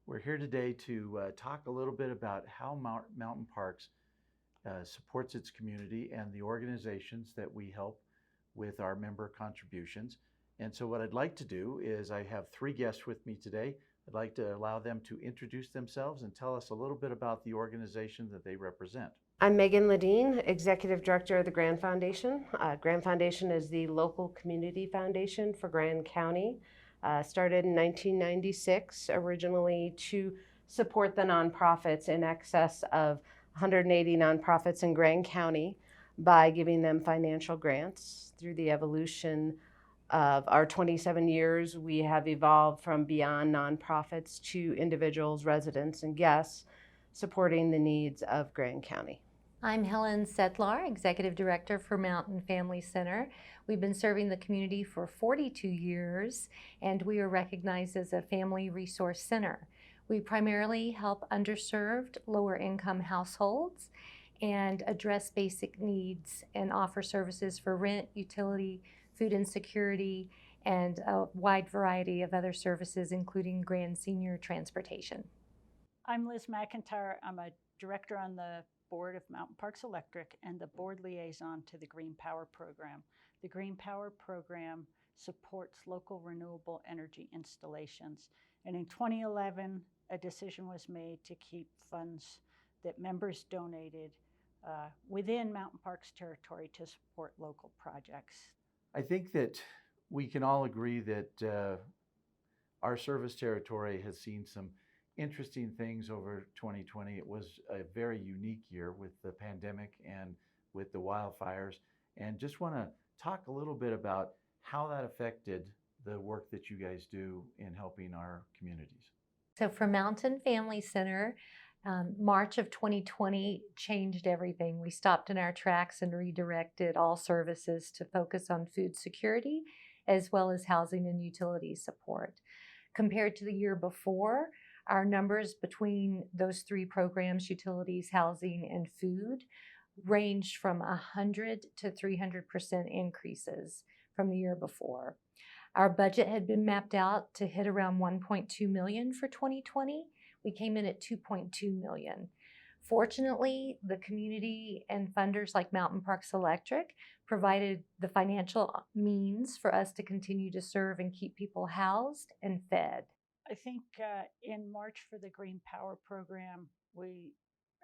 We're here today to talk a little bit about how Mountain Parks supports its community and the organizations that we help with our member contributions. And so, what I'd like to do is, I have three guests with me today. I'd like to allow them to introduce themselves and tell us a little bit about the organization that they represent. I'm Megan Ledin, Executive Director of the Grand Foundation. Grand Foundation is the local community foundation for Grand County. Started in 1996, originally to support the nonprofits in excess of 180 nonprofits in Grand County by giving them financial grants. Through the evolution of our 27 years, we have evolved from beyond nonprofits to individuals, residents, and guests supporting the needs of Grand County. I'm Helen Sedlar, Executive Director for Mountain Family Center. We've been serving the community for 42 years, and we are recognized as a family resource center. We primarily help underserved, lower-income households and address basic needs and offer services for rent, utility, food insecurity, and a wide variety of other services, including Grand Senior Transportation. I'm Liz McIntyre. I'm a director on the board of Mountain Parks Electric and the board liaison to the Green Power Program. The Green Power Program supports local renewable energy installations. And in 2011, a decision was made to keep funds that members donated within Mountain Parks territory to support local projects. I think that we can all agree that our service territory has seen some interesting things over 2020. It was a very unique year with the pandemic and with the wildfires. And just want to talk a little bit about how that affected the work that you guys do in helping our communities. So for Mountain Family Center, March of 2020 changed everything. We stopped in our tracks and redirected all services to focus on food security as well as housing and utility support. Compared to the year before, our numbers between those three programs, utilities, housing, and food, ranged from 100 to 300% increases from the year before. Our budget had been mapped out to hit around $1.2 million for 2020. We came in at $2.2 million. Fortunately, the community and funders like Mountain Parks Electric provided the financial means for us to continue to serve and keep people housed and fed. I think in March for the Green Power Program,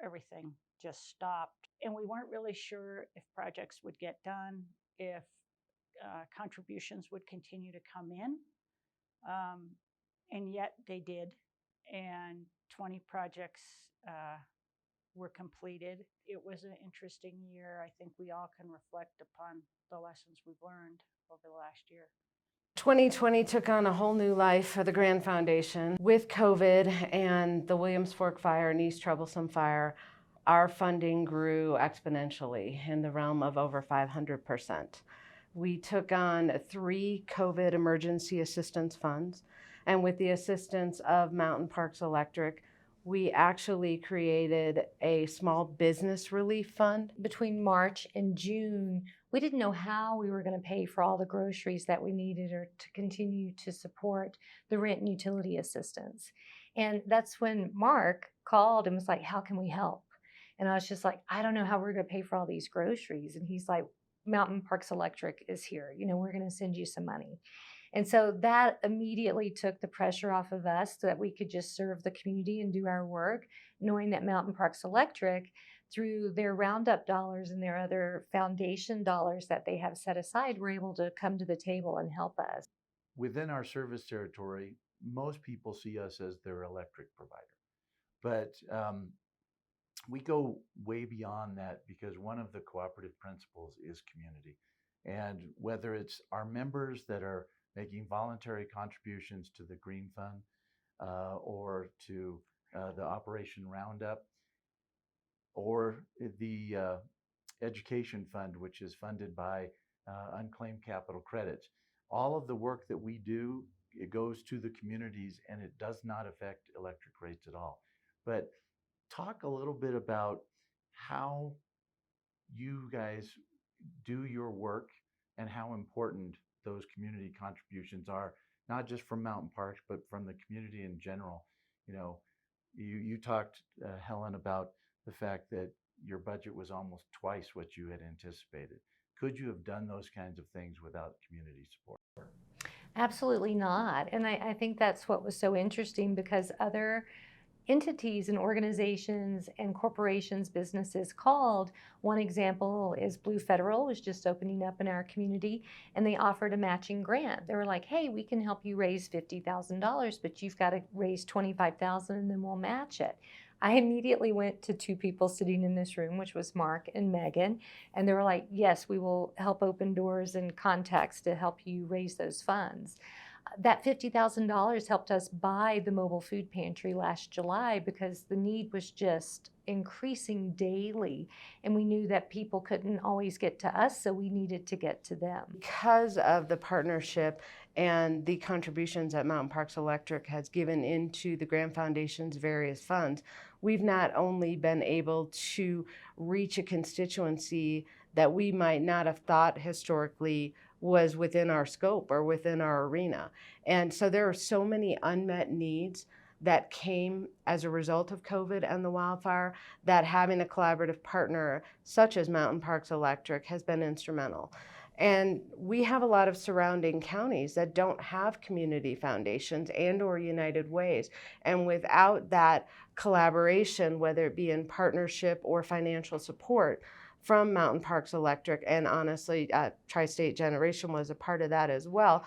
everything just stopped. And we weren't really sure if projects would get done, if contributions would continue to come in. And yet they did. And 20 projects were completed. It was an interesting year. I think we all can reflect upon the lessons we've learned over the last year. 2020 took on a whole new life for the Grand Foundation. With COVID and the Williams Fork Fire and East Troublesome Fire, our funding grew exponentially in the realm of over 500%. We took on 3 COVID emergency assistance funds, and with the assistance of Mountain Parks Electric, we actually created a small business relief fund. Between March and June, we didn't know how we were going to pay for all the groceries that we needed or to continue to support the rent and utility assistance. And that's when Mark called and was like, how can we help? And I was just like, I don't know how we're going to pay for all these groceries. And he's like, Mountain Parks Electric is here. We're going to send you some money. And so that immediately took the pressure off of us so that we could just serve the community and do our work, knowing that Mountain Parks Electric, through their roundup dollars and their other foundation dollars that they have set aside, were able to come to the table and help us. Within our service territory, most people see us as their electric provider. But we go way beyond that, because one of the cooperative principles is community. And whether it's our members that are making voluntary contributions to the Green Fund or to the Operation Roundup, or the Education Fund, which is funded by unclaimed capital credits. All of the work that we do, it goes to the communities, and it does not affect electric rates at all. But talk a little bit about how you guys do your work and how important those community contributions are, not just from Mountain Parks, but from the community in general. You talked, Helen, about the fact that your budget was almost twice what you had anticipated. Could you have done those kinds of things without community support? Absolutely not. And I think that's what was so interesting, because other entities and organizations and corporations, businesses called. One example is Blue Federal was just opening up in our community, and they offered a matching grant. They were like, hey, we can help you raise $50,000, but you've got to raise $25,000 and then we'll match it. I immediately went to two people sitting in this room, which was Mark and Megan, and they were like, yes, we will help open doors and contacts to help you raise those funds. That $50,000 helped us buy the mobile food pantry last July, because the need was just increasing daily, and we knew that people couldn't always get to us, so we needed to get to them. Because of the partnership and the contributions that Mountain Parks Electric has given into the Grand Foundation's various funds, we've not only been able to reach a constituency that we might not have thought historically was within our scope or within our arena. And so there are so many unmet needs that came as a result of COVID and the wildfire, that having a collaborative partner such as Mountain Parks Electric has been instrumental. And we have a lot of surrounding counties that don't have community foundations and or United Ways. And without that collaboration, whether it be in partnership or financial support from Mountain Parks Electric, and honestly, Tri-State Generation was a part of that as well,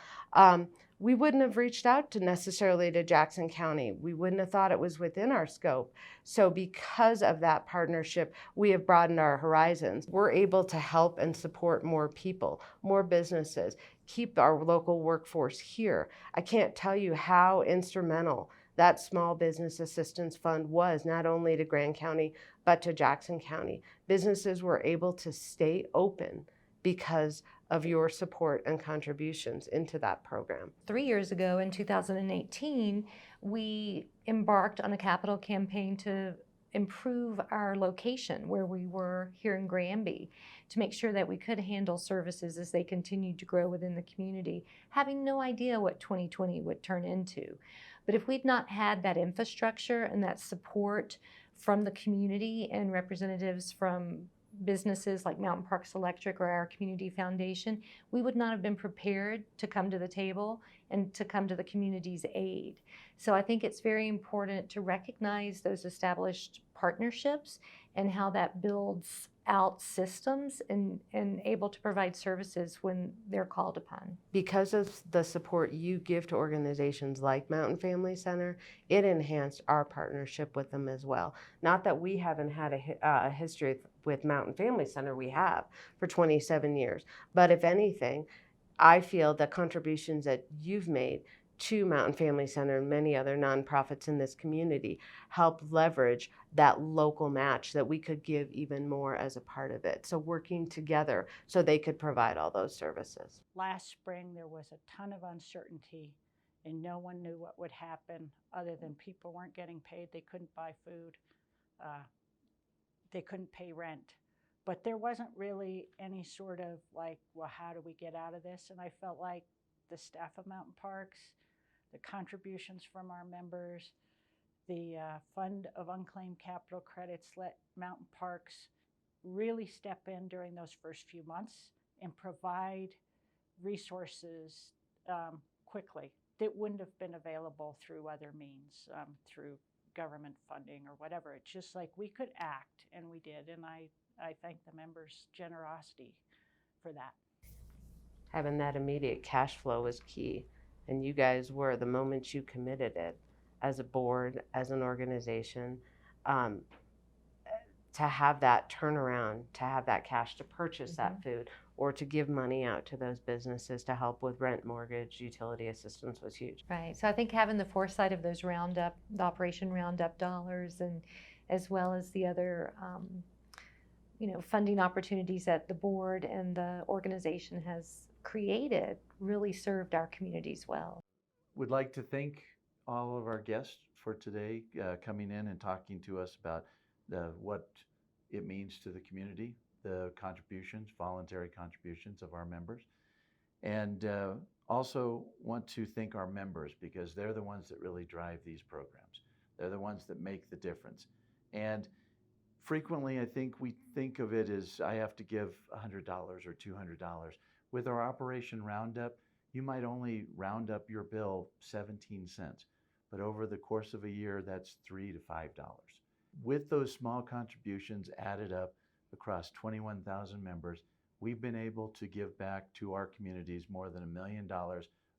we wouldn't have reached out to necessarily to Jackson County. We wouldn't have thought it was within our scope. So because of that partnership, we have broadened our horizons. We're able to help and support more people, more businesses, keep our local workforce here. I can't tell you how instrumental that Small Business Assistance Fund was, not only to Grand County, but to Jackson County. Businesses were able to stay open because of your support and contributions into that program. 3 years ago, in 2018, we embarked on a capital campaign to improve our location where we were here in Granby, to make sure that we could handle services as they continued to grow within the community, having no idea what 2020 would turn into. But if we'd not had that infrastructure and that support from the community and representatives from businesses like Mountain Parks Electric or our community foundation, we would not have been prepared to come to the table and to come to the community's aid. So I think it's very important to recognize those established partnerships and how that builds out systems and able to provide services when they're called upon. Because of the support you give to organizations like Mountain Family Center, it enhanced our partnership with them as well. Not that we haven't had a history with Mountain Family Center, we have for 27 years. But if anything, I feel the contributions that you've made to Mountain Family Center and many other nonprofits in this community help leverage that local match that we could give even more as a part of it. So working together so they could provide all those services. Last spring, there was a ton of uncertainty and no one knew what would happen, other than people weren't getting paid. They couldn't buy food. They couldn't pay rent. But there wasn't really any sort of like, well, how do we get out of this? And I felt like the staff of Mountain Parks, the contributions from our members, the Fund of Unclaimed Capital Credits let Mountain Parks really step in during those first few months and provide resources quickly that wouldn't have been available through other means, through government funding or whatever. It's just like we could act, and we did. And I thank the members' generosity for that. Having that immediate cash flow is key. And you guys were, the moment you committed it as a board, as an organization, to have that turnaround, to have that cash to purchase that food, or to give money out to those businesses to help with rent, mortgage, utility assistance was huge. Right. So I think having the foresight of those Roundup, the Operation Roundup dollars, and as well as the other funding opportunities that the board and the organization has created really served our communities well. Would like to thank all of our guests for today, coming in and talking to us about what it means to the community, the contributions, voluntary contributions of our members. And also want to thank our members, because they're the ones that really drive these programs. They're the ones that make the difference. And frequently, I think we think of it as I have to give $100 or $200. With our Operation Roundup, you might only round up your bill 17 cents, but over the course of a year, that's $3 to $5. With those small contributions added up across 21,000 members, we've been able to give back to our communities more than $1 million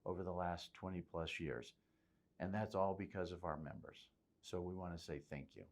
over the last 20 plus years. And that's all because of our members. So we want to say thank you.